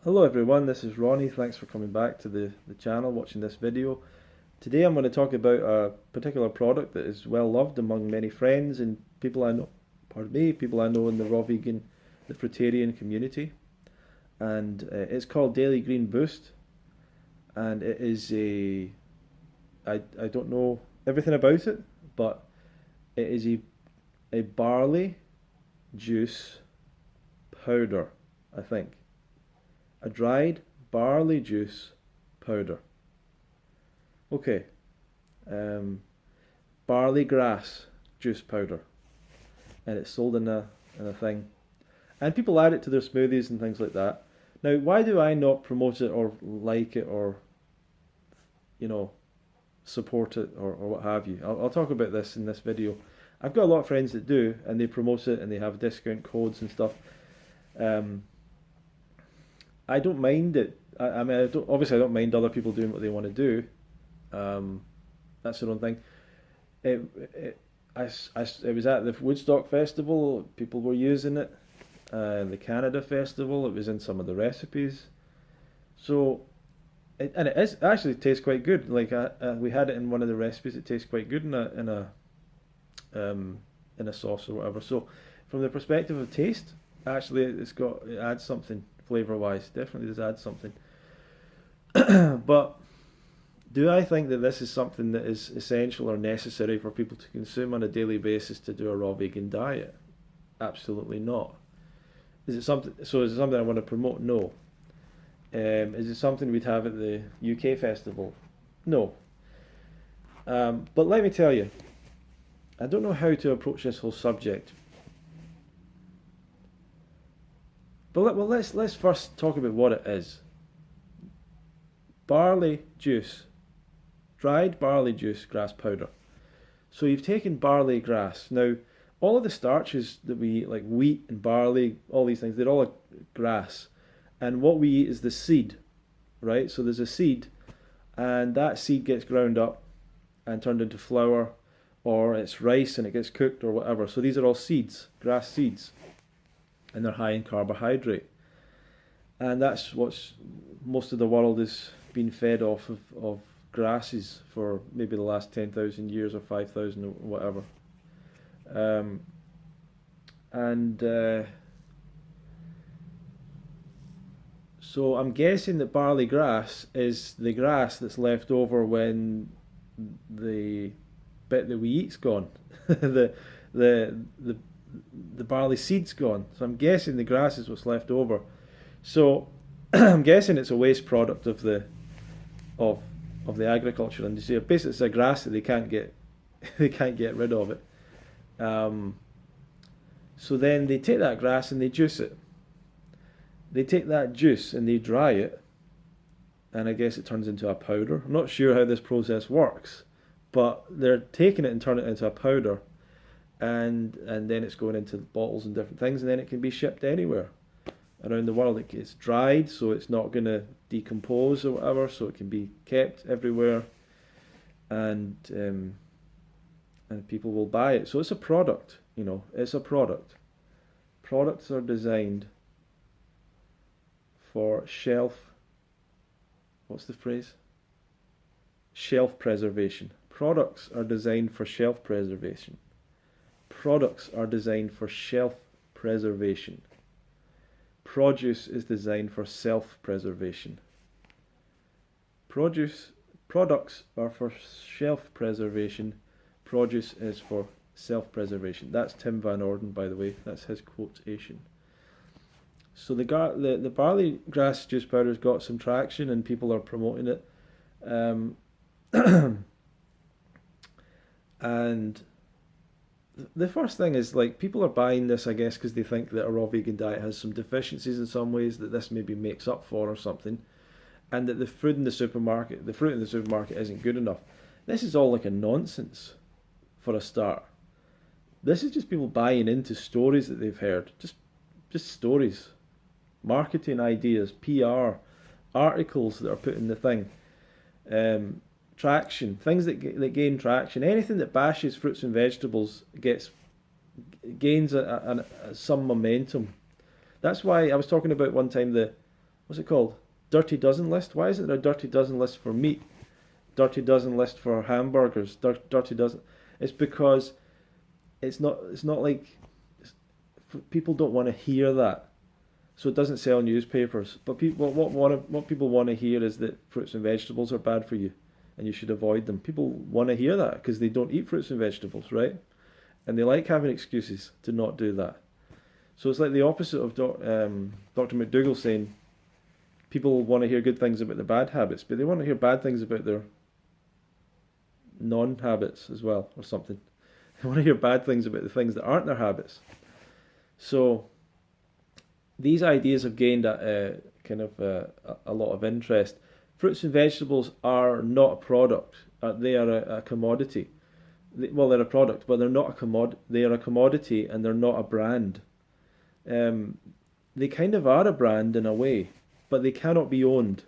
Hello everyone, this is Ronnie. Thanks for coming back to the channel, watching this video. Today I'm going to talk about a particular product that is well loved among many friends and people I know, people I know in the raw vegan, the fruitarian community. And it's called Daily Green Boost. And it is I don't know everything about it, but it is a barley juice powder, I think. A dried barley juice powder. Okay, um, barley grass juice powder, and it's sold in a thing, and people add it to their smoothies and things like that. Now, why do I not promote it or like it or you know support it or what have you? I'll talk about this in this video. I've got a lot of friends that do, and they promote it and they have discount codes and stuff. Um, I don't mind it. I mean, obviously, I don't mind other people doing what they want to do. Um, that's their own thing. It, it, it was at the Woodstock Festival. People were using it. The Canada Festival. It was in some of the recipes. So, and it actually tastes quite good. Like we had it in one of the recipes. It tastes quite good um, in a sauce or whatever. So, from the perspective of taste, actually, it adds something flavor wise. Definitely does add something. But do I think that this is something that is essential or necessary for people to consume on a daily basis to do a raw vegan diet? Absolutely not. Is it something? So is it something I want to promote? No. Is it something we'd have at the UK festival? No. But let me tell you, I don't know how to approach this whole subject. But let's first talk about what it is. Barley juice, dried barley juice, grass powder. So you've taken barley grass. Now, all of the starches that we eat, like wheat and barley, all these things, they're all grass. And what we eat is the seed, right? So there's a seed, and that seed gets ground up and turned into flour, or it's rice and it gets cooked or whatever. So these are all seeds, grass seeds, and they're high in carbohydrate. And that's what's most of the world has been fed off of grasses for maybe the last 10,000 years or 5,000 or whatever. Um, and So I'm guessing that barley grass is the grass that's left over when the bit that we eat's gone. the, the the barley seed's gone. So I'm guessing the grass is what's left over. So I'm guessing it's a waste product of of the agriculture industry. Basically, it's a grass that they can't get they can't get rid of it. Um, so then they take that grass and they juice it. They take that juice and they dry it, and I guess it turns into a powder. I'm not sure how this process works, but they're taking it and turning it into a powder, and then it's going into bottles and different things, and then it can be shipped anywhere around the world. It gets dried, so it's not going to decompose or whatever, so it can be kept everywhere, and people will buy it. So it's a product, it's a product. Products are designed for what's the phrase? Shelf preservation. Products are designed for shelf preservation. Products are designed for shelf preservation. Produce is designed for self-preservation. Products are for shelf preservation. Produce is for self-preservation. That's Tim Van Orden, by the way. That's his quotation. So the barley grass juice powder's got some traction and people are promoting it. And the first thing is, like, people are buying this, I guess, because they think that a raw vegan diet has some deficiencies in some ways that this maybe makes up for or something, and that the fruit in the supermarket isn't good enough. This is all like a nonsense for a start. This is just people buying into stories that they've heard. Just stories. Marketing ideas, PR, articles that are put in the thing, traction, things that gain traction. Anything that bashes fruits and vegetables gains some momentum. That's why I was talking about one time what's it called? Dirty dozen list. Why isn't there a dirty dozen list for meat? Dirty dozen list for hamburgers. Dirty dozen. It's because it's not. It's not like people don't want to hear that, so it doesn't sell newspapers. But people, what people want to hear is that fruits and vegetables are bad for you, and you should avoid them. People want to hear that because they don't eat fruits and vegetables, right? And they like having excuses to not do that. So it's like the opposite of Dr. McDougall saying people want to hear good things about their bad habits, but they want to hear bad things about their non-habits as well, or something. They want to hear bad things about the things that aren't their habits. So these ideas have gained a lot of interest. Fruits and vegetables are not a product. They are a commodity. They're a product, but they're not a commodity. They are a commodity, and they're not a brand. They kind of are a brand in a way, but they cannot be owned.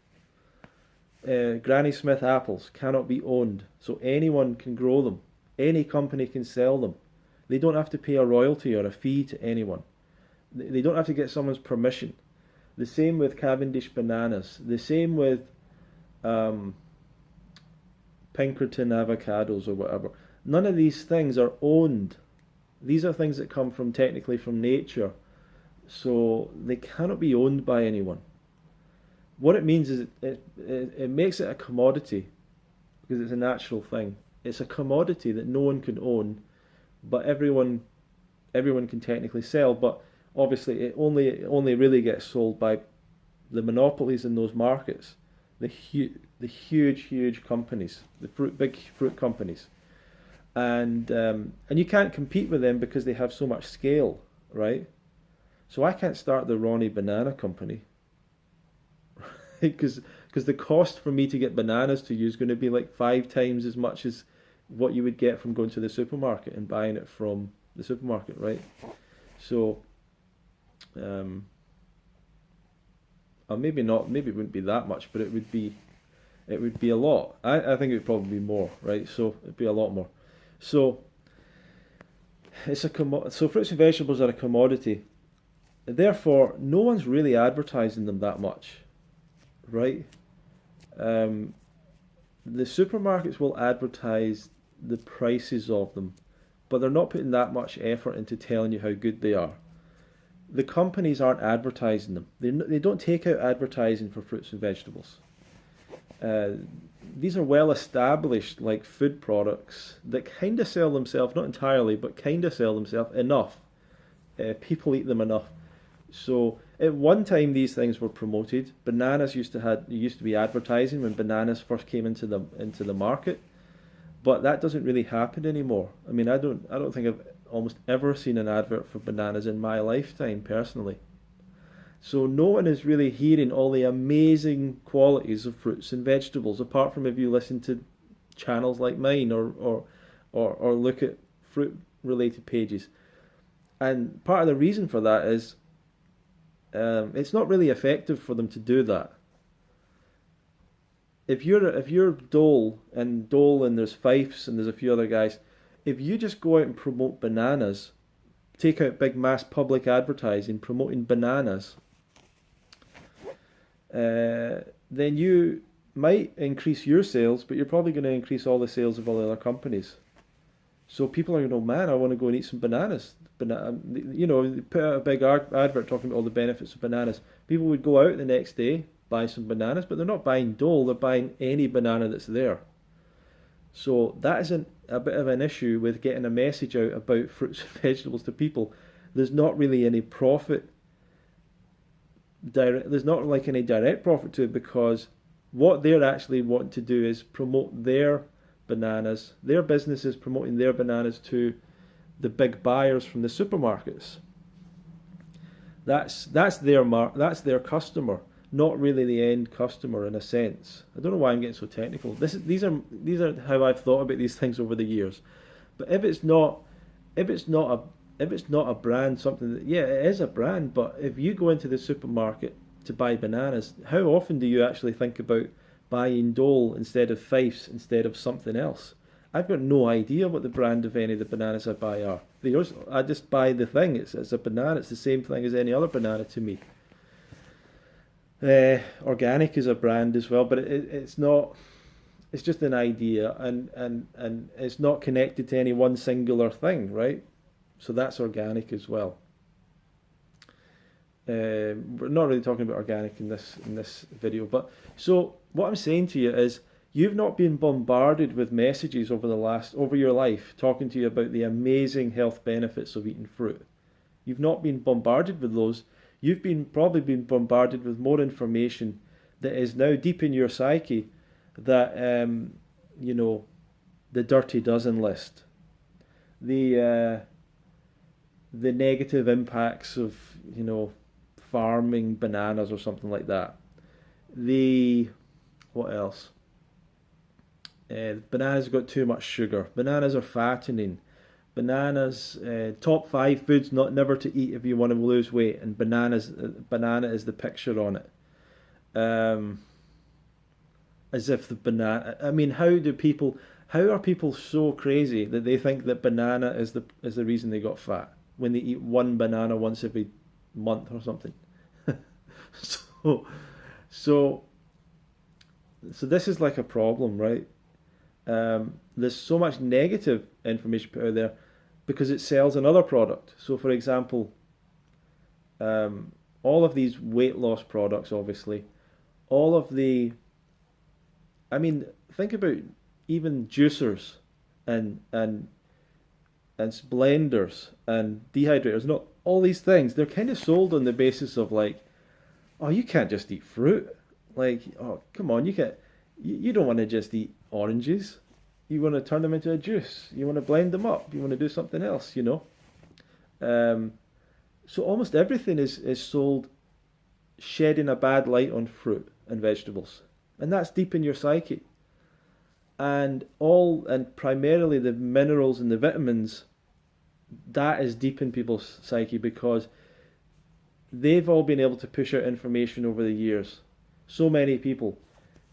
Granny Smith apples cannot be owned, so anyone can grow them. Any company can sell them. They don't have to pay a royalty or a fee to anyone. They don't have to get someone's permission. The same with Cavendish bananas. The same with Pinkerton avocados or whatever. None of these things are owned. These are things that come from technically from nature, so they cannot be owned by anyone. What it means is it makes it a commodity because it's a natural thing. It's a commodity that no one can own, but everyone can technically sell. But obviously, it only really gets sold by the monopolies in those markets, the huge companies, the big fruit companies, and you can't compete with them because they have so much scale, right? So I can't start the Ronnie Banana Company because the cost for me to get bananas to you is going to be like 5 times as much as what you would get from going to the supermarket and buying it from the supermarket, right? So, or maybe not. Maybe it wouldn't be that much, but it would be a lot. I think it would probably be more, right? So it'd be a lot more. So so fruits and vegetables are a commodity. Therefore, no one's really advertising them that much, right? The supermarkets will advertise the prices of them, but they're not putting that much effort into telling you how good they are. The companies aren't advertising them. They don't take out advertising for fruits and vegetables. These are well established like food products that kind of sell themselves, not entirely, but kind of sell themselves enough. People eat them enough. So at one time these things were promoted. Bananas used to be advertising when bananas first came into the market, but that doesn't really happen anymore. I mean, I don't think I've almost ever seen an advert for bananas in my lifetime personally. So no one is really hearing all the amazing qualities of fruits and vegetables, apart from if you listen to channels like mine or look at fruit related pages. And part of the reason for that is it's not really effective for them to do that. If you're Dole and there's Fifes and there's a few other guys, if you just go out and promote bananas, take out big mass public advertising promoting bananas, then you might increase your sales, but you're probably going to increase all the sales of all the other companies. So people are going to go, man, I want to go and eat some bananas. Put out a big advert talking about all the benefits of bananas. People would go out the next day, buy some bananas, but they're not buying Dole, they're buying any banana that's there. So that is a bit of an issue with getting a message out about fruits and vegetables to people. There's not really any profit. There's not like any direct profit to it, because what they're actually wanting to do is promote their bananas. Their business is promoting their bananas to the big buyers from the supermarkets. That's their customer, not really the end customer in a sense. I don't know why I'm getting so technical. These are how I've thought about these things over the years. But if it's not a brand, something that, yeah, it is a brand, but if you go into the supermarket to buy bananas, how often do you actually think about buying Dole instead of Fifes, instead of something else? I've got no idea what the brand of any of the bananas I buy are. I just buy the thing. It's a banana. It's the same thing as any other banana to me. Organic is a brand as well, but it's not. It's just an idea, and it's not connected to any one singular thing, right? So that's organic as well. We're not really talking about organic in this video, but so what I'm saying to you is you've not been bombarded with messages over your life talking to you about the amazing health benefits of eating fruit. You've not been bombarded with those. You've probably been bombarded with more information that is now deep in your psyche that you know, the dirty dozen list, the negative impacts of, farming bananas or something like that. What else? Bananas have got too much sugar. Bananas are fattening. Bananas, top 5 foods never to eat if you want to lose weight, and banana is the picture on it. As if the banana. I mean, how are people so crazy that they think that banana is the reason they got fat when they eat one banana once every month or something? So this is like a problem, right? There's so much negative information put out there because it sells another product. So, for example, all of these weight loss products, obviously, all of I mean, think about even juicers and blenders and dehydrators. Not all these things. They're kind of sold on the basis of like, oh, you can't just eat fruit. Like, oh, come on, you don't want to just eat oranges. You want to turn them into a juice. You want to blend them up. You want to do something else, So almost everything is sold shedding a bad light on fruit and vegetables. And that's deep in your psyche. And primarily the minerals and the vitamins, that is deep in people's psyche because they've all been able to push out information over the years. So many people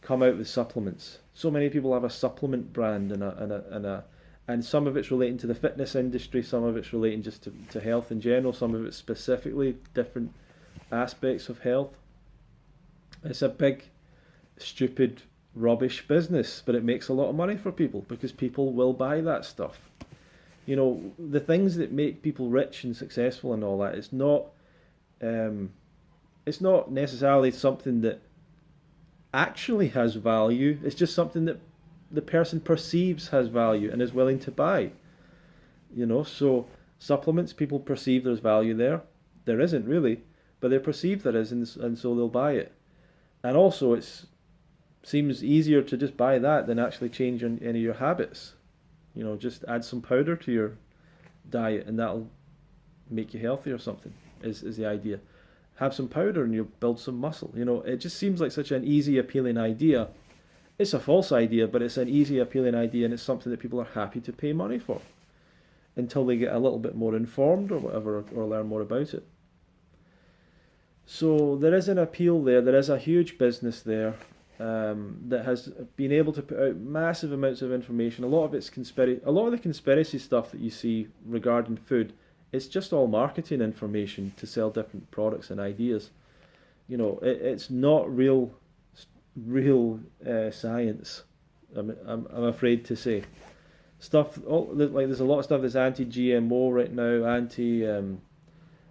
come out with supplements. So many people have a supplement brand and some of it's relating to the fitness industry, some of it's relating just to health in general, some of it's specifically different aspects of health. It's a big, stupid, rubbish business, but it makes a lot of money for people because people will buy that stuff. The things that make people rich and successful and all that, it's not necessarily something that actually has value. It's just something that the person perceives has value and is willing to buy. So supplements, people perceive there's value there. There isn't really, but they perceive there is, and so they'll buy it. And also it seems easier to just buy that than actually change any of your habits. Just add some powder to your diet and that'll make you healthy or something, is the idea. Have some powder and you'll build some muscle. It just seems like such an easy, appealing idea. It's a false idea, but it's an easy, appealing idea, and it's something that people are happy to pay money for until they get a little bit more informed or whatever, or learn more about it. So there is an appeal there. There is a huge business there that has been able to put out massive amounts of information. A lot of the conspiracy stuff that you see regarding food, it's just all marketing information to sell different products and ideas. It's not real science. I'm afraid to say. There's a lot of stuff that's anti-GMO right now,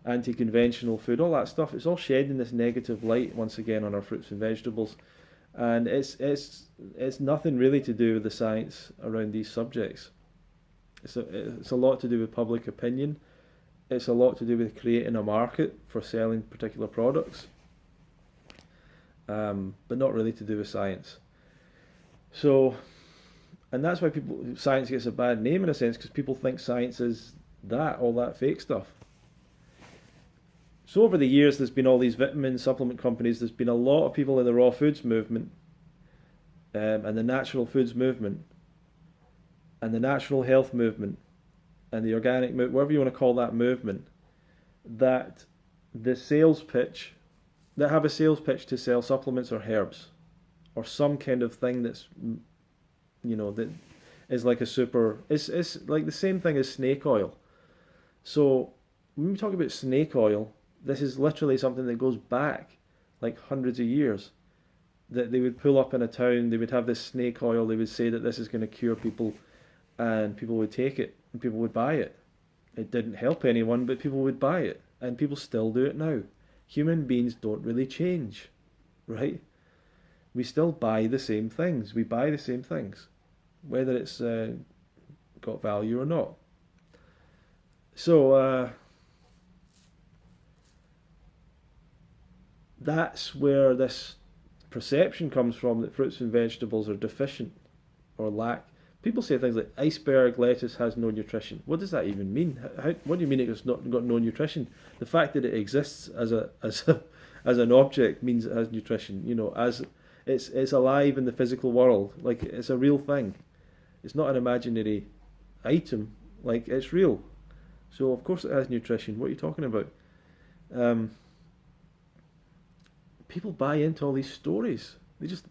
anti-conventional food, all that stuff. It's all shedding this negative light once again on our fruits and vegetables, and it's nothing really to do with the science around these subjects. It's a lot to do with public opinion. It's a lot to do with creating a market for selling particular products, but not really to do with science. So, and that's why science gets a bad name in a sense, because people think science is all that fake stuff. So over the years, there's been all these vitamin supplement companies. There's been a lot of people in the raw foods movement, and the natural foods movement, and the natural health movement, and the organic movement, whatever you want to call that movement, that have a sales pitch to sell supplements or herbs, or some kind of thing that's, that is like it's like the same thing as snake oil. So when we talk about snake oil, this is literally something that goes back like hundreds of years, that they would pull up in a town, they would have this snake oil, they would say that this is going to cure people, and people would take it, and people would buy it. It didn't help anyone, but people would buy it, and people still do it now. Human beings don't really change, right? We still buy the same things. We buy the same things, whether it's got value or not. So that's where this perception comes from, that fruits and vegetables are deficient or lack. People say things like iceberg lettuce has no nutrition. What does that even mean? What do you mean it's not got no nutrition? The fact that it exists as an object means it has nutrition. You know, as it's alive in the physical world, like it's a real thing. It's not an imaginary item. Like, it's real. So of course it has nutrition. What are you talking about? People buy into all these stories. They just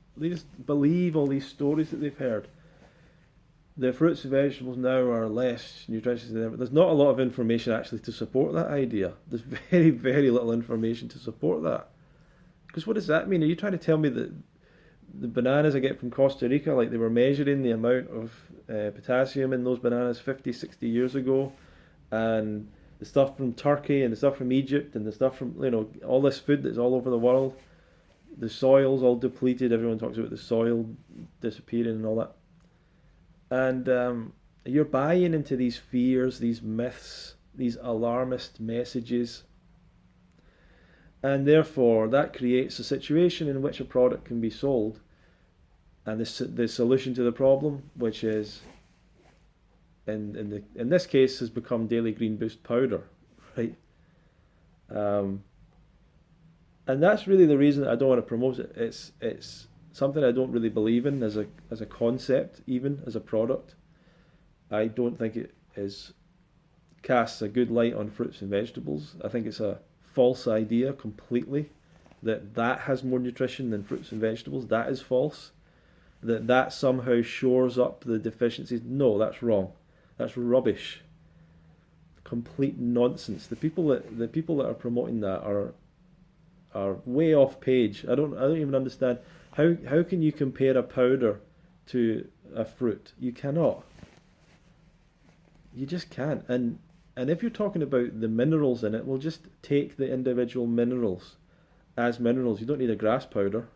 believe all these stories that they've heard. The fruits and vegetables now are less nutritious than ever. There's not a lot of information actually to support that idea. There's very, very little information to support that. Because what does that mean? Are you trying to tell me that the bananas I get from Costa Rica, like they were measuring the amount of potassium in those bananas 50, 60 years ago, and the stuff from Turkey and the stuff from Egypt and the stuff from, you know, all this food that's all over the world, the soil's all depleted, everyone talks about the soil disappearing and all that. And you're buying into these fears, these myths, these alarmist messages. And therefore, that creates a situation in which a product can be sold. And the solution to the problem, which is, in this case, has become Daily Green Boost powder, right? And that's really the reason that I don't want to promote it. It's something I don't really believe in as a concept, even as a product. I don't think it casts a good light on fruits and vegetables. I think it's a false idea completely that has more nutrition than fruits and vegetables. That is false. That somehow shores up the deficiencies. No, that's wrong. That's rubbish. Complete nonsense. The people that are promoting that are way off page. I don't even understand. How can you compare a powder to a fruit? You cannot. You just can't. And if you're talking about the minerals in it, well, just take the individual minerals as minerals. You don't need a grass powder.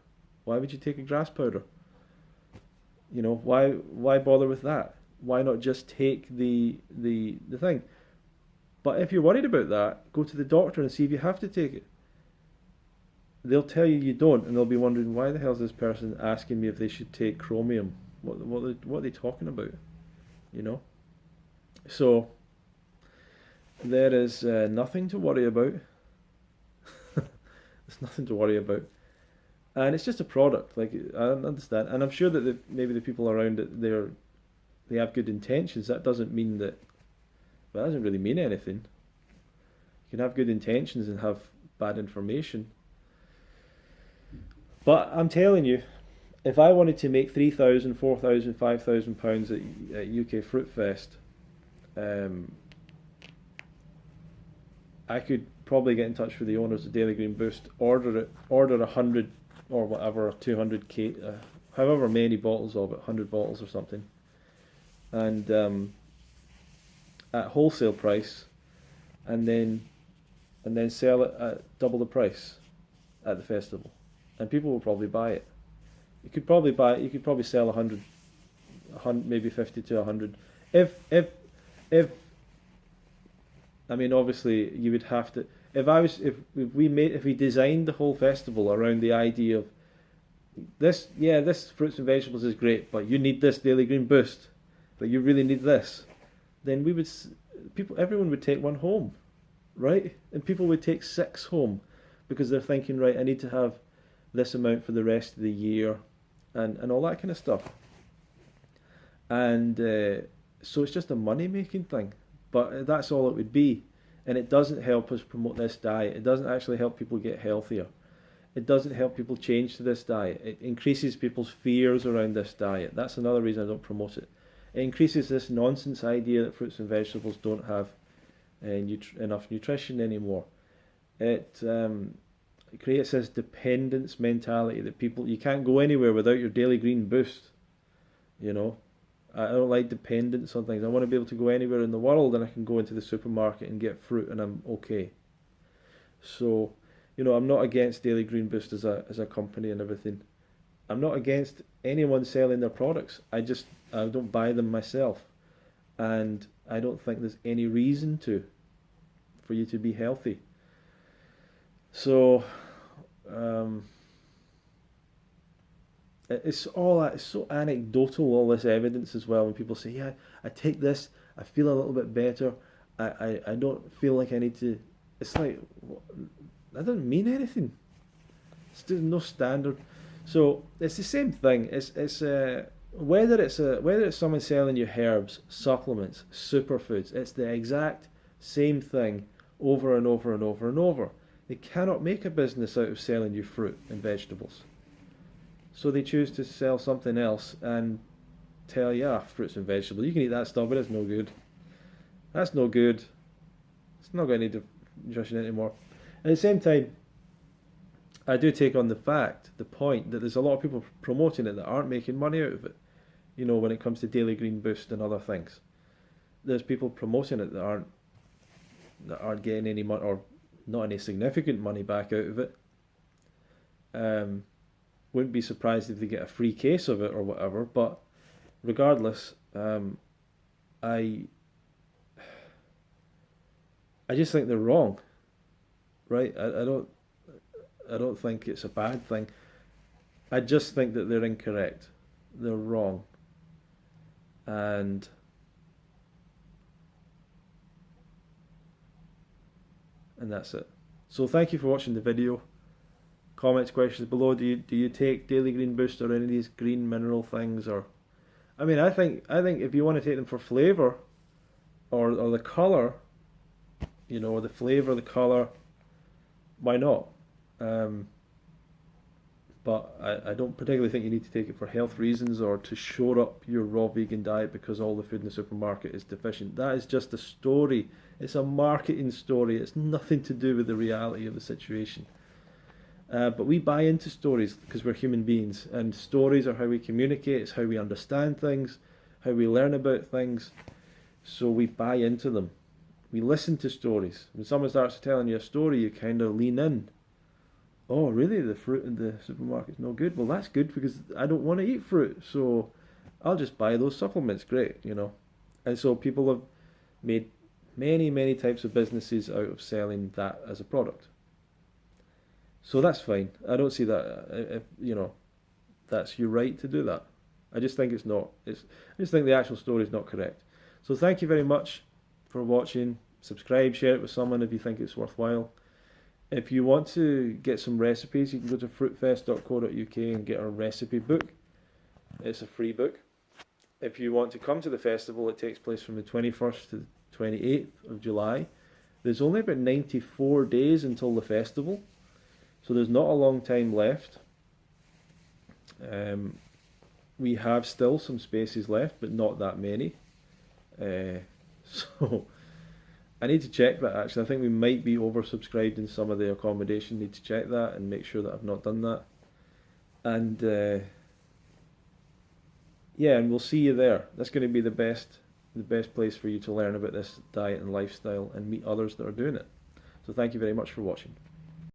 Why would you take a grass powder? You know, why bother with that? Why not just take the thing? But if you're worried about that, go to the doctor and see if you have to take it. They'll tell you don't, and they'll be wondering, why the hell is this person asking me if they should take chromium? What are they talking about? You know? So, there is nothing to worry about. There's nothing to worry about. And it's just a product, like, I understand. And I'm sure that maybe the people around it, they have good intentions. That doesn't mean that, well, that doesn't really mean anything. You can have good intentions and have bad information. But I'm telling you, if I wanted to make £3,000, £4,000, £5,000 at UK Fruit Fest, I could probably get in touch with the owners of Daily Green Boost, order 100 or whatever, 200 however many bottles of it, 100 bottles or something, and at wholesale price, and then sell it at double the price at the festival, and people will probably buy it. You could probably sell 100, maybe 50 to 100. If I mean, obviously you would have to. If we designed the whole festival around the idea of this fruits and vegetables is great, but you need this Daily Green Boost, but you really need this, then everyone would take one home, right? And people would take 6 home because they're thinking, right, I need to have this amount for the rest of the year, and all that kind of stuff. And so it's just a money making thing, but that's all it would be. And it doesn't help us promote this diet. It doesn't actually help people get healthier. It doesn't help people change to this diet. It increases people's fears around this diet. That's another reason I don't promote it. It increases this nonsense idea that fruits and vegetables don't have enough nutrition anymore. it creates this dependence mentality that people, you can't go anywhere without your daily green boost, you know. I don't like dependence on things. I want to be able to go anywhere in the world and I can go into the supermarket and get fruit and I'm okay. So, you know, I'm not against Daily Green Boost as a company and everything. I'm not against anyone selling their products. I don't buy them myself. And I don't think there's any reason to for you to be healthy. So, um, it's so anecdotal, all this evidence as well. When people say, yeah, I take this, I feel a little bit better. I don't feel like I need to. It's like, that doesn't mean anything. There's no standard. So it's the same thing. Whether it's someone selling you herbs, supplements, superfoods, it's the exact same thing over and over and over and over. They cannot make a business out of selling you fruit and vegetables. So they choose to sell something else and tell you, fruits and vegetables, you can eat that stuff, but it's no good. That's no good. It's not got any nutrition anymore. At the same time, I do take on the point that there's a lot of people promoting it that aren't making money out of it. You know, when it comes to Daily Green Boost and other things, there's people promoting it that aren't getting any money or not any significant money back out of it. Wouldn't be surprised if they get a free case of it or whatever. But regardless, I just think they're wrong, right? I don't think it's a bad thing. I just think that they're incorrect. They're wrong. And that's it. So thank you for watching the video. Comments, questions below. Do you take Daily Green Boost or any of these green mineral things? Or, I mean, I think if you want to take them for flavour or the colour, you know, the flavour, the colour, why not? But I don't particularly think you need to take it for health reasons or to shore up your raw vegan diet because all the food in the supermarket is deficient. That is just a story. It's a marketing story. It's nothing to do with the reality of the situation. But we buy into stories because we're human beings, and stories are how we communicate. It's how we understand things, how we learn about things. So we buy into them. We listen to stories. When someone starts telling you a story, you kind of lean in. Oh, really? The fruit in the supermarket's no good? Well, that's good because I don't want to eat fruit, so I'll just buy those supplements. Great, you know. And so people have made many, many types of businesses out of selling that as a product. So that's fine. I don't see that, if, you know, that's your right to do that. I just think it's not. I just think the actual story is not correct. So thank you very much for watching. Subscribe, share it with someone if you think it's worthwhile. If you want to get some recipes, you can go to fruitfest.co.uk and get our recipe book. It's a free book. If you want to come to the festival, it takes place from the 21st to the 28th of July. There's only about 94 days until the festival, so there's not a long time left. We have still some spaces left, but not that many. So I need to check that actually. I think we might be oversubscribed in some of the accommodation. Need to check that and make sure that I've not done that. And yeah, and we'll see you there. That's going to be the best place for you to learn about this diet and lifestyle and meet others that are doing it. So thank you very much for watching.